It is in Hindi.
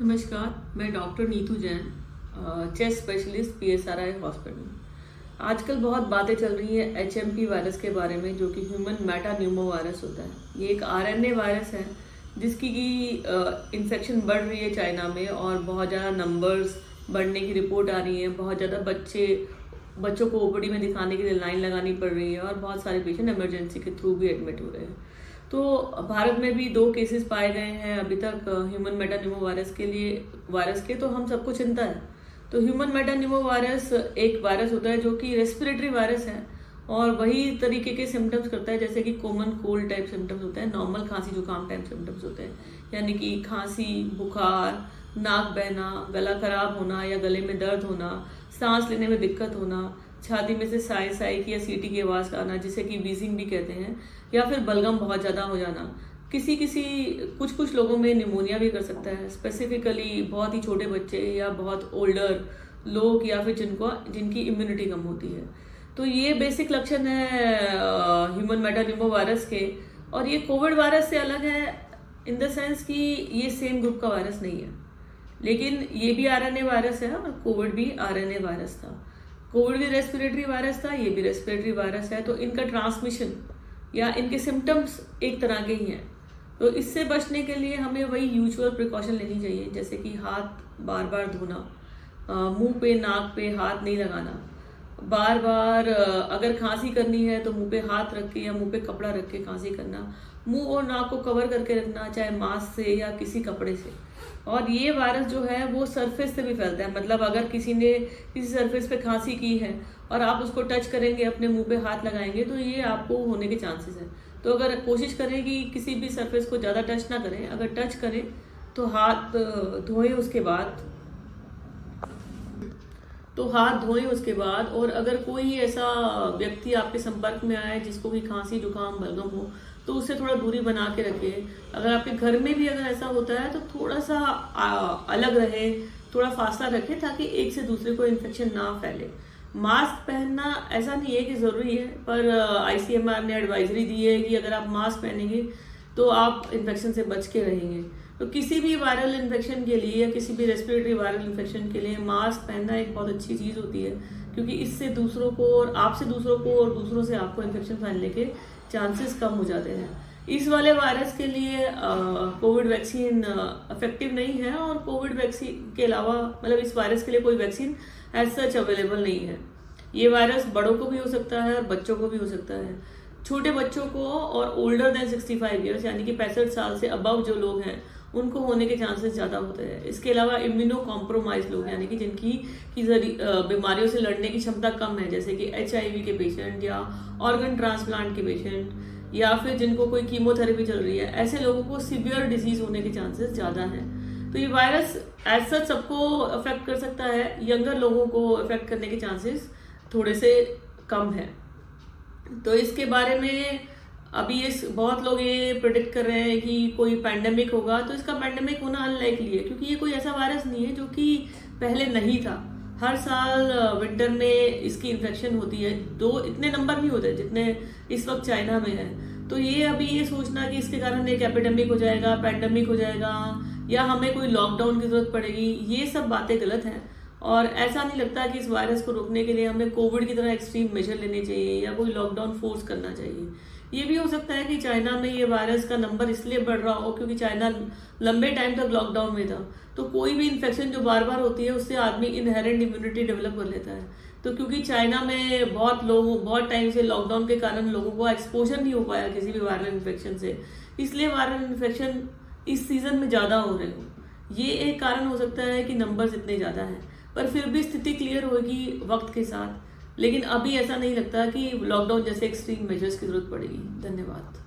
नमस्कार, मैं doctor Neetu Jain, chest specialist PSRI hospital. आजकल बहुत बातें चल रही है एचएमपी वायरस के बारे में, जो कि ह्यूमन मेटान्यूमो वायरस होता है। ये एक आरएनए वायरस है जिसकी इन्फेक्शन बढ़ रही है चाइना में, और बहुत ज़्यादा नंबर्स बढ़ने की रिपोर्ट आ रही है। बहुत ज़्यादा बच्चों को ओपीडी में दिखाने के लिए लाइन लगानी पड़ रही है, और बहुत सारे पेशेंट इमरजेंसी के थ्रू भी एडमिट हो रहे हैं। तो भारत में भी 2 केसेस पाए गए हैं अभी तक ह्यूमन मेटान्यूमो वायरस के, तो हम सबको चिंता है। तो ह्यूमन मेटान्यूमो वायरस एक वायरस होता है जो कि रेस्पिरेटरी वायरस है, और वही तरीके के सिम्टम्स करता है जैसे कि कॉमन कोल्ड टाइप सिम्टम्स होते हैं, नॉर्मल खांसी जुकाम टाइप सिम्टम्स होते हैं। यानी कि खांसी, बुखार, नाक बहना, गला खराब होना या गले में दर्द होना, सांस लेने में दिक्कत होना, छाती में से साई साई की या सीटी की आवाज़ आना जिसे कि वीजिंग भी कहते हैं, या फिर बलगम बहुत ज़्यादा हो जाना। कुछ लोगों में निमोनिया भी कर सकता है, स्पेसिफिकली बहुत ही छोटे बच्चे या बहुत ओल्डर लोग, या फिर जिनकी इम्यूनिटी कम होती है। तो ये बेसिक लक्षण है ह्यूमन मेटान्यूमो वायरस के। और ये कोविड वायरस से अलग है इन द सेंस कि ये सेम ग्रुप का वायरस नहीं है, लेकिन ये भी आरएनए वायरस है और कोविड भी आरएनए वायरस था। कोविड भी रेस्पिरेटरी वायरस था, ये भी रेस्पिरेटरी वायरस है। तो इनका ट्रांसमिशन या इनके सिम्टम्स एक तरह के ही हैं। तो इससे बचने के लिए हमें वही यूजुअल प्रिकॉशन लेनी चाहिए, जैसे कि हाथ बार बार धोना, मुंह पे नाक पे हाथ नहीं लगाना, बार बार अगर खांसी करनी है तो मुंह पे हाथ रख के या मुंह पे कपड़ा रख के खांसी करना, मुंह और नाक को कवर करके रखना, चाहे मास्क से या किसी कपड़े से। और ये वायरस जो है वो सरफेस से भी फैलता है, मतलब अगर किसी ने किसी सरफेस पे खांसी की है और आप उसको टच करेंगे, अपने मुंह पे हाथ लगाएंगे, तो ये आपको होने के चांसेस है। तो अगर कोशिश करें कि किसी भी सरफेस को ज़्यादा टच ना करें, अगर टच करें तो हाथ धोएं उसके बाद। और अगर कोई ऐसा व्यक्ति आपके संपर्क में आए जिसको भी खांसी जुकाम बलगम हो, तो उससे थोड़ा दूरी बना के रखें। अगर आपके घर में भी अगर ऐसा होता है तो थोड़ा सा अलग रहे, थोड़ा फासला रखें, ताकि एक से दूसरे को इन्फेक्शन ना फैले। मास्क पहनना ऐसा नहीं है कि ज़रूरी है, पर आईसीएमआर ने एडवाइजरी दी है कि अगर आप मास्क पहनेंगे तो आप इन्फेक्शन से बच के रहेंगे। तो किसी भी वायरल इन्फेक्शन के लिए या किसी भी रेस्पिरेटरी वायरल इन्फेक्शन के लिए मास्क पहनना एक बहुत अच्छी चीज़ होती है, क्योंकि इससे दूसरों को और आपसे दूसरों को और दूसरों से आपको इन्फेक्शन फैलने के चांसेस कम हो जाते हैं। इस वाले वायरस के लिए कोविड वैक्सीन इफेक्टिव नहीं है, और कोविड वैक्सीन के अलावा मतलब इस वायरस के लिए कोई वैक्सीन एज सच अवेलेबल नहीं है। ये वायरस बड़ों को भी हो सकता है और बच्चों को भी हो सकता है। छोटे बच्चों को और ओल्डर देन 65 ईयर्स यानी कि 65 साल से अबव जो लोग हैं, उनको होने के चांसेस ज़्यादा होते हैं। इसके अलावा इम्यूनो कॉम्प्रोमाइज लोग, यानी कि जिनकी बीमारियों से लड़ने की क्षमता कम है, जैसे कि HIV के पेशेंट या ऑर्गन ट्रांसप्लांट के पेशेंट, या फिर जिनको कोई कीमोथेरेपी चल रही है, ऐसे लोगों को सीवियर डिजीज होने के चांसेस ज़्यादा हैं। तो ये वायरस एज सच सबको अफेक्ट कर सकता है, यंगर लोगों को अफेक्ट करने के चांसेस थोड़े से कम है। तो इसके बारे में अभी बहुत लोग ये प्रेडिक्ट कर रहे हैं कि कोई पैंडेमिक होगा, तो इसका पैंडेमिक होना अनलाइकली है, क्योंकि ये कोई ऐसा वायरस नहीं है जो कि पहले नहीं था। हर साल विंटर में इसकी इन्फेक्शन होती है, इतने नंबर नहीं होते जितने इस वक्त चाइना में है। तो ये अभी ये सोचना कि इसके कारण एक एपिडेमिक हो जाएगा, पैंडेमिक हो जाएगा, या हमें कोई लॉकडाउन की जरूरत पड़ेगी, ये सब बातें गलत हैं। और ऐसा नहीं लगता कि इस वायरस को रोकने के लिए हमें कोविड की तरह एक्सट्रीम मेजर लेने चाहिए या कोई लॉकडाउन फोर्स करना चाहिए। ये भी हो सकता है कि चाइना में ये वायरस का नंबर इसलिए बढ़ रहा हो क्योंकि चाइना लंबे टाइम तक लॉकडाउन में था। तो कोई भी इन्फेक्शन जो बार बार होती है उससे आदमी इनहेरेंट इम्यूनिटी डेवलप कर लेता है। तो क्योंकि चाइना में बहुत टाइम से लॉकडाउन के कारण लोगों को एक्सपोजर नहीं हो पाया किसी भी वायरल इन्फेक्शन से, इसलिए वायरल इन्फेक्शन इस सीजन में ज़्यादा हो रहे हो। ये एक कारण हो सकता है कि नंबर्स इतने ज़्यादा हैं, पर फिर भी स्थिति क्लियर होगी वक्त के साथ। लेकिन अभी ऐसा नहीं लगता कि लॉकडाउन जैसे एक्सट्रीम मेजर्स की जरूरत पड़ेगी। धन्यवाद।